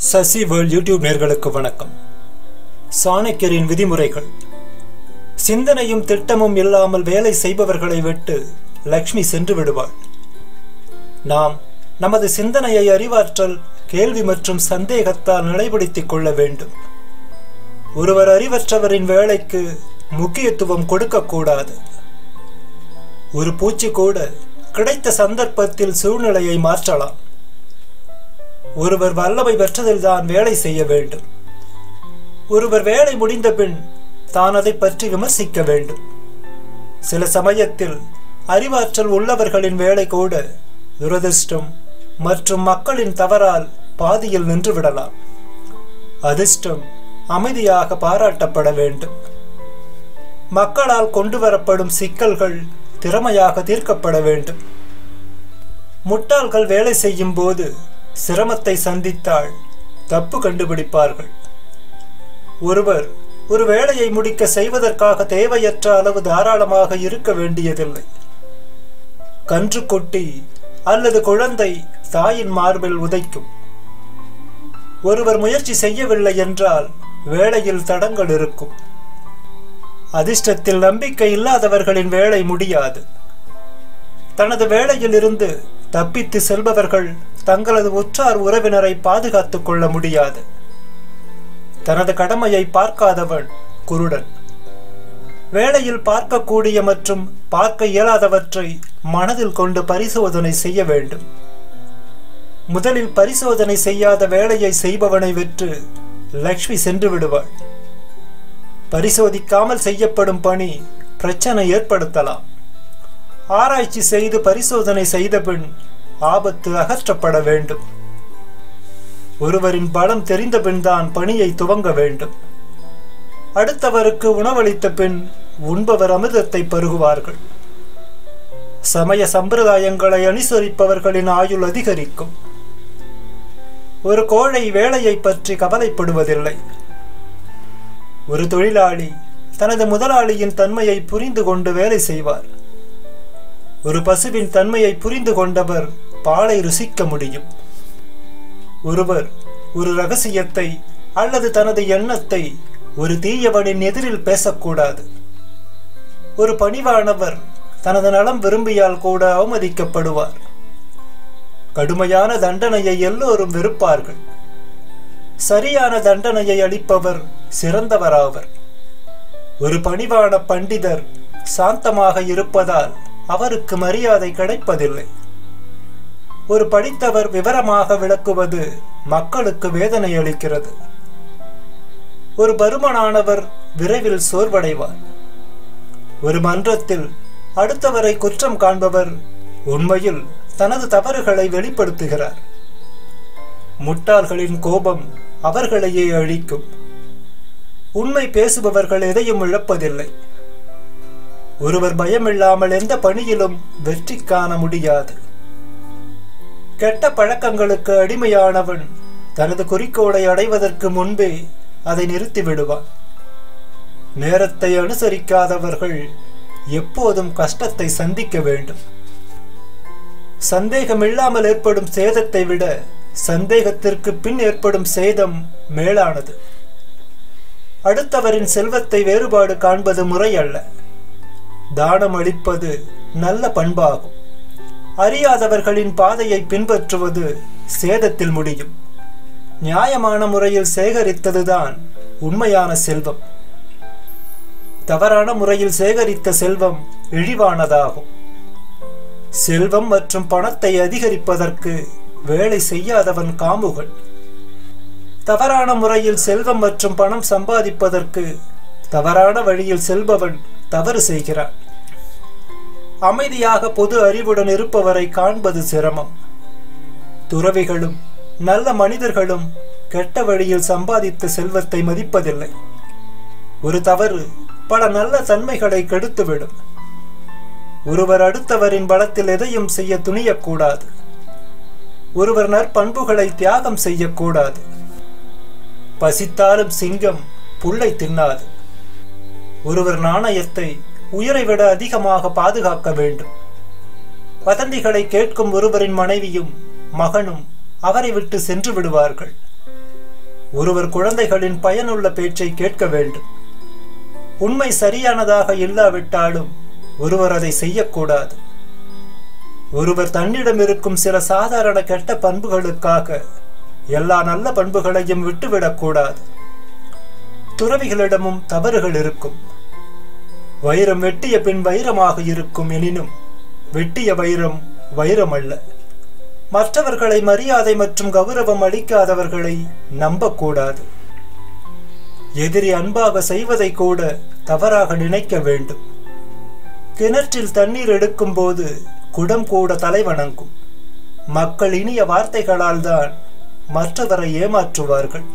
Sasi world YouTube நேர்களுக்கு வணக்கம். சாணக்கியரின் விதிமுறைகள். சிந்தனையும் திட்டமும் இல்லாமல் வேலை செய்பவர்களை விட்டு லக்ஷ்மி சென்று விடுவாள். நாம் நமது சிந்தனையை அறிவாற்றல், கேள்வி மற்றும் சந்தேகத்தால் நிலைப்படுத்திக் கொள்ள வேண்டும். ஒருவர் அறிவற்றவரின் வேலைக்கு முக்கியத்துவம் கொடுக்கக்கூடாது. ஒரு பூச்சி கூட கிடைத்த சந்தர்ப்பத்தில் சூழ்நிலையை மாற்றலாம். ஒருவர் வல்லமை பெற்றதில்தான் வேலை செய்ய வேண்டும். ஒருவர் வேலை முடிந்த பின் தான் அதை பற்றி விமர்சிக்க வேண்டும். சில சமயத்தில் அறிவாற்றல் உள்ளவர்களின் வேலை கூட துரதிர்ஷ்டம் மற்றும் மக்களின் தவறால் பாதியில் நின்றுவிடலாம். அதிர்ஷ்டம் அமைதியாக பாராட்டப்பட வேண்டும். மக்களால் கொண்டு வரப்படும் சிக்கல்கள் திறமையாக தீர்க்கப்பட வேண்டும். முட்டாள்கள் வேலை செய்யும் போது சிரமத்தை சந்தித்தால் தப்பு கண்டுபிடிப்பார்கள். ஒருவர் ஒரு வேலையை முடிக்க செய்வதற்காக தேவையற்ற அளவு தாராளமாக இருக்க வேண்டியதில்லை. கன்றுக்குட்டி அல்லது குழந்தை தாயின் மார்பில் உதைக்கும். ஒருவர் முயற்சி செய்யவில்லை என்றால் வேலையில் தடங்கள் இருக்கும். அதிர்ஷ்டத்தில் நம்பிக்கை இல்லாதவர்களின் வேலை முடியாது. தனது வேலையில் இருந்து தப்பித்து செல்பவர்கள் தங்களது உற்றார் உறவினரை பாதுகாத்துக் கொள்ள முடியாது. தனது கடமையை பார்க்காதவன் குருடன். வேலையில் பார்க்கக்கூடிய மற்றும் பார்க்க இயலாதவற்றை மனதில் கொண்டு பரிசோதனை செய்ய வேண்டும். முதலில் பரிசோதனை செய்யாத வேலையை செய்பவனை விட்டு லக்ஷ்மி சென்று விடுவாள். பரிசோதிக்காமல் செய்யப்படும் பணி பிரச்சனை ஏற்படுத்தலாம். ஆராய்ச்சி செய்து பரிசோதனை செய்த பின் ஆபத்து அகற்றப்பட வேண்டும். ஒருவரின் பலம் தெரிந்த பின் தான் பணியை துவங்க வேண்டும். அடுத்தவருக்கு உணவளித்த பின் உண்பவர் அமிர்தத்தை பருகுவார்கள். சமய சம்பிரதாயங்களை அனுசரிப்பவர்களின் ஆயுள் அதிகரிக்கும். ஒரு கோழை வேலையை பற்றி கவலைப்படுவதில்லை. ஒரு தொழிலாளி தனது முதலாளியின் தன்மையை புரிந்து கொண்டு வேலை செய்வார். ஒரு பசுவின் தன்மையை புரிந்து கொண்டவர் பாலை ருசிக்க முடியும். ஒருவர் ஒரு ரகசியத்தை அல்லது தனது எண்ணத்தை ஒரு தீயவனின் எதிரில் பேசக்கூடாது. ஒரு பணிவானவர் தனது நலம் விரும்பியால் கூட அவமதிக்கப்படுவார். கடுமையான தண்டனையை எல்லோரும் வெறுப்பார்கள். சரியான தண்டனையை அளிப்பவர் சிறந்தவராவர். ஒரு பணிவான பண்டிதர் சாந்தமாக இருப்பதால் அவருக்கு மரியாதை கிடைப்பதில்லை. ஒரு படித்தவர் விவரமாக விளக்குவது மக்களுக்கு வேதனை அளிக்கிறது. ஒரு பருமனானவர் விரைவில் சோர்வடைவார். ஒரு மன்றத்தில் அடுத்தவரை குற்றம் காண்பவர் உண்மையில் தனது தவறுகளை வெளிப்படுத்துகிறார். முட்டாள்களின் கோபம் அவர்களையே அழிக்கும். உண்மை பேசுபவர்கள் எதையும் இழப்பதில்லை. ஒருவர் பயமில்லாமல் எந்த பணியிலும் வெற்றி காண முடியாது. கெட்ட பழக்கங்களுக்கு அடிமையானவன் தனது குறிக்கோளை அடைவதற்கு முன்பே அதை நிறுத்திவிடுவான். நேரத்தை அனுசரிக்காதவர்கள் எப்போதும் கஷ்டத்தை சந்திக்க வேண்டும். சந்தேகம் இல்லாமல் ஏற்படும் சேதத்தை விட சந்தேகத்திற்கு பின் ஏற்படும் சேதம் மேலானது. அடுத்தவரின் செல்வத்தை வேறுபாடு காண்பது முறை அல்ல. தானம் அளிப்பது நல்ல பண்பாகும். அறியாதவர்களின் பாதையை பின்பற்றுவது சேதத்தில் முடியும். நியாயமான முறையில் சேகரித்ததுதான் உண்மையான செல்வம். தவறான முறையில் சேகரித்த செல்வம் இழிவானதாகும். செல்வம் மற்றும் பணத்தை அதிகரிப்பதற்கு வேலை செய்யாதவன் காமுகன். தவறான முறையில் செல்வம் மற்றும் பணம் சம்பாதிப்பதற்கு தவறான வழியில் செல்பவன் தவறு செய்கிறான். அமைதியாக பொது அறிவுடன் இருப்பவரை காண்பது சிரமம். துறவிகளும் நல்ல மனிதர்களும் கெட்ட வழியில் சம்பாதித்த செல்வத்தை மதிப்பதில்லை. ஒரு தவறு பல நல்ல தன்மைகளை கெடுத்துவிடும். ஒருவர் அடுத்தவரின் பலத்தில் எதையும் செய்ய துணியக்கூடாது. ஒருவர் நற்பண்புகளை தியாகம் செய்யக்கூடாது. பசித்தாலும் சிங்கம் புல்லை தின்னாது. ஒருவர் நாணயத்தை உயிரை விட அதிகமாக பாதுகாக்க வேண்டும். வதந்திகளை கேட்கும் ஒருவரின் மனைவியும் மகனும் அவரை விட்டு சென்று விடுவார்கள். ஒருவர் குழந்தைகளின் பயனுள்ள பேச்சை கேட்க வேண்டும். உண்மை சரியானதாக இல்லாவிட்டாலும் ஒருவர் அதை செய்யக்கூடாது. ஒருவர் தன்னிடம் இருக்கும் சில சாதாரண கெட்ட பண்புகளுக்காக எல்லா நல்ல பண்புகளையும் விட்டுவிடக்கூடாது. துறவிகளிடமும் தவறுகள் இருக்கும். வைரம் வெட்டிய பின் வைரமாக இருக்கும் எனினும் வெட்டிய வைரம் வைரம் அல்ல. மற்றவர்களை மரியாதை மற்றும் கௌரவம் அளிக்காதவர்களை நம்பக்கூடாது. எதிரி அன்பாக செய்வதை கூட தவறாக நினைக்க வேண்டும். கிணற்றில் தண்ணீர் எடுக்கும் போது குடம் கூட தலை வணங்கும். மக்கள் இனிய வார்த்தைகளால் தான் மற்றவரை ஏமாற்றுவார்கள்.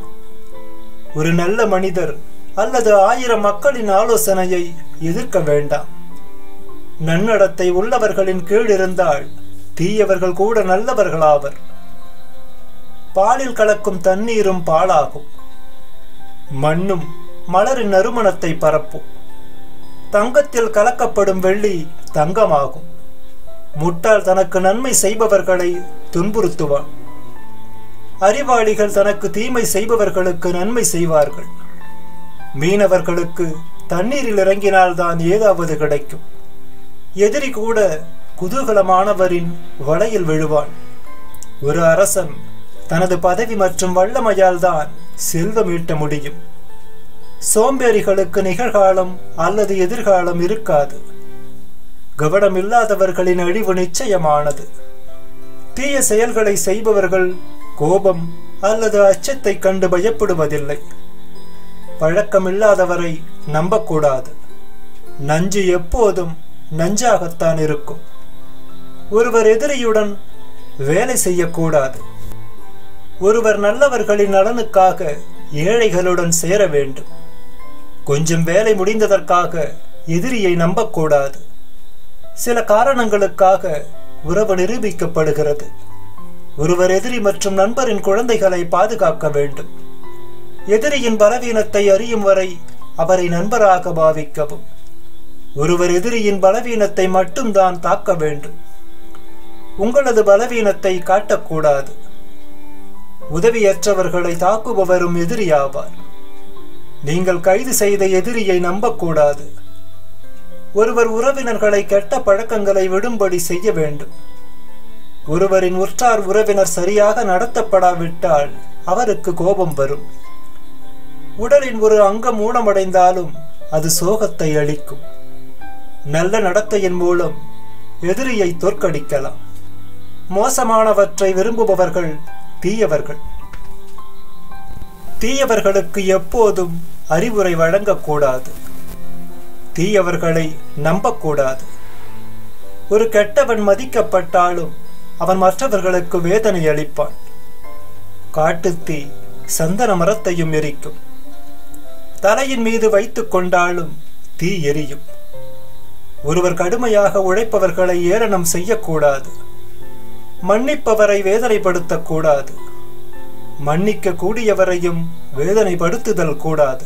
ஒரு நல்ல மனிதர் அல்லது 1000 மக்களின் ஆலோசனையை எதிர்க்க வேண்டாம். நன்னடத்தை உள்ளவர்களின் கீழ் இருந்தால் தீயவர்கள் கூட நல்லவர்களாவர். பாலில் கலக்கும் தண்ணீரும் பாலாகும். மண்ணும் மலரின் நறுமணத்தை பரப்பும். தங்கத்தில் கலக்கப்படும் வெள்ளி தங்கமாகும். முட்டாள் தனக்கு நன்மை செய்பவர்களை துன்புறுத்துவான். அறிவாளிகள் தனக்கு தீமை செய்பவர்களுக்கு நன்மை செய்வார்கள். மீனவர்களுக்கு தண்ணீரில் இறங்கினால்தான் ஏதாவது கிடைக்கும். எதிரி கூட குதூகலமானவரின் வலையில் விழுவான். ஒரு அரசன் தனது பதவி மற்றும் வல்லமையால் தான் செல்வம் ஈட்ட முடியும். சோம்பேறிகளுக்கு நிகழ்காலம் அல்லது எதிர்காலம் இருக்காது. கவனம் இல்லாதவர்களின் அழிவு நிச்சயமானது. தீய செயல்களை செய்பவர்கள் கோபம் அல்லது அச்சத்தை கண்டு பயப்படுவதில்லை. பழக்கமில்லாதவரை நம்பக்கூடாது. நஞ்சு எப்போதும் நஞ்சாகத்தான் இருக்கும். ஒருவர் எதிரியுடன் வேலை செய்யக்கூடாது. ஒருவர் நல்லவர்களின் நலனுக்காக ஏழைகளுடன் சேர வேண்டும். கொஞ்சம் வேலை முடிந்ததற்காக எதிரியை நம்பக்கூடாது. சில காரணங்களுக்காக உறவு நிரூபிக்கப்படுகிறது. ஒருவர் எதிரி மற்றும் நண்பரின் குழந்தைகளை பாதுகாக்க வேண்டும். எதிரியின் பலவீனத்தை அறியும் வரை அவரை நண்பராக பாவிக்கவும். ஒருவர் எதிரியின் பலவீனத்தை மட்டும்தான் தாக்க வேண்டும். உங்களது பலவீனத்தை காட்டக்கூடாது. உதவியற்றவர்களை தாக்குபவரும் எதிரியாவார். நீங்கள் கைது செய்த எதிரியை நம்பக்கூடாது. ஒருவர் உறவினர்களை கெட்ட பழக்கங்களை விடும்படி செய்ய வேண்டும். ஒருவரின் உற்றார் உறவினர் சரியாக நடத்தப்படாவிட்டால் அவருக்கு கோபம் வரும். உடலின் ஒரு அங்கம் ஊனமடைந்தாலும் அது சோகத்தை அளிக்கும். நல்ல நடத்தையின் மூலம் எதிரியை தோற்கடிக்கலாம். மோசமானவற்றை விரும்புபவர்கள் தீயவர்கள். தீயவர்களுக்கு எப்போதும் அறிவுரை வழங்கக்கூடாது. தீயவர்களை நம்பக்கூடாது. ஒரு கெட்டவன் மதிக்கப்பட்டாலும் அவன் மற்றவர்களுக்கு வேதனை அளிப்பான். காட்டுத்தீ சந்தன மரத்தையும் எரிக்கும். தலையின் மீது வைத்துக் கொண்டாலும் தீ எரியும். ஒருவர் கடுமையாக உழைப்பவர்களை ஏளனம் செய்யக்கூடாது. மன்னிப்பவரை வேதனைப்படுத்தக்கூடாது. மன்னிக்க கூடியவரையும் வேதனைப்படுத்துதல் கூடாது.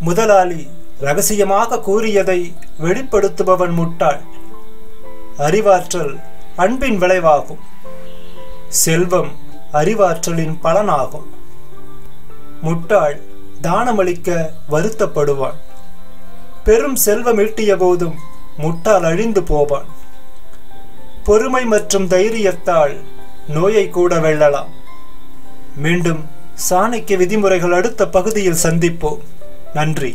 முதலாளி ரகசியமாக கூறியதை வெளிப்படுத்துபவன் முட்டாள். அறிவாற்றல் அன்பின் விளைவாகும். செல்வம் அறிவாற்றலின் பலனாகும். முட்டாள் தானமளிக்க வருத்தப்படுவான். பெரும் செல்வம் ஈட்டிய போதும் முட்டாள் அழிந்து போவான். பொறுமை மற்றும் தைரியத்தால் நோயை கூட வெல்லலாம். மீண்டும் சாணக்கிய விதிமுறைகள் அடுத்த பகுதியில் சந்திப்போம். நன்றி.